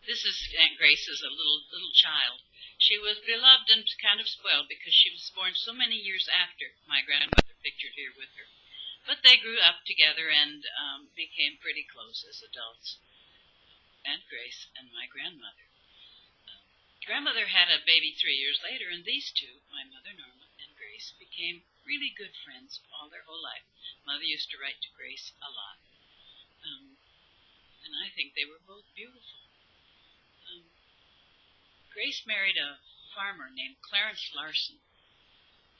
This is Aunt Grace as a little child. She was beloved and kind of spoiled because she was born so many years after my grandmother, pictured here with her. But they grew up together and became pretty close as adults. Aunt Grace and my grandmother. Grandmother had a baby 3 years later, and these two, my mother Norma and Grace, became really good friends all their whole life. Mother used to write to Grace a lot. And I think they were both beautiful. Grace married a farmer named Clarence Larson.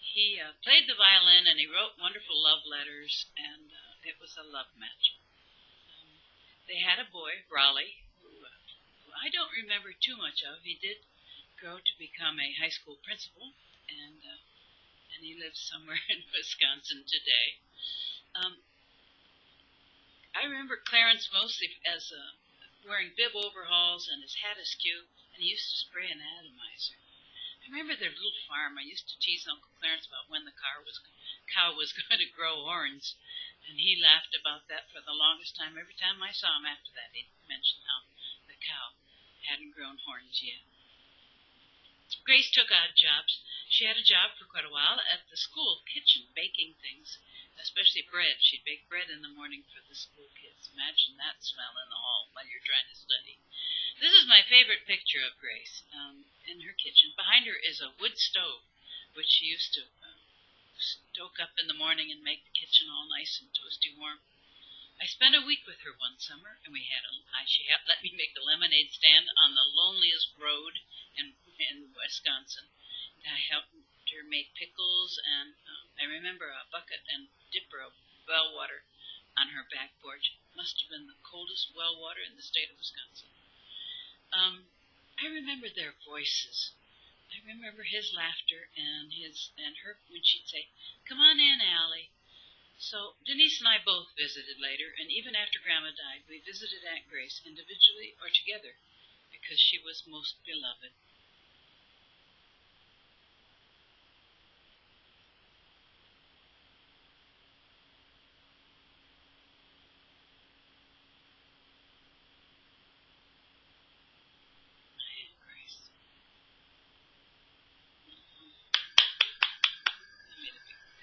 He played the violin and he wrote wonderful love letters, and it was a love match. They had a boy, Raleigh, who I don't remember too much of. He did grow to become a high school principal, and he lives somewhere in Wisconsin today. I remember Clarence mostly as wearing bib overalls and his hat askew, and he used to spray an atomizer. I remember their little farm. I used to tease Uncle Clarence about when the cow was going to grow horns, and he laughed about that for the longest time. Every time I saw him after that, he'd mention how the cow hadn't grown horns yet. Grace took odd jobs. She had a job for quite a while at the school kitchen, baking things, especially bread. She'd bake bread in the morning for the school kids. Imagine that smell in the hall while you're trying to study. This is my favorite picture of Grace in her kitchen. Behind her is a wood stove, which she used to stoke up in the morning and make the kitchen all nice and toasty warm. I spent a week with her one summer, and she let me make a lemonade stand on the loneliest road in Wisconsin. I helped her make pickles, and I remember a bucket and dipper of well water on her back porch. Must have been the coldest well water in the state of Wisconsin. I remember their voices. I remember his laughter and her when she'd say, "Come on in, Allie." So Denise and I both visited later, and even after Grandma died, we visited Aunt Grace individually or together because she was most beloved.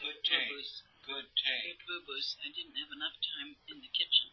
Good take. Good take. Boo-boos. I didn't have enough time in the kitchen.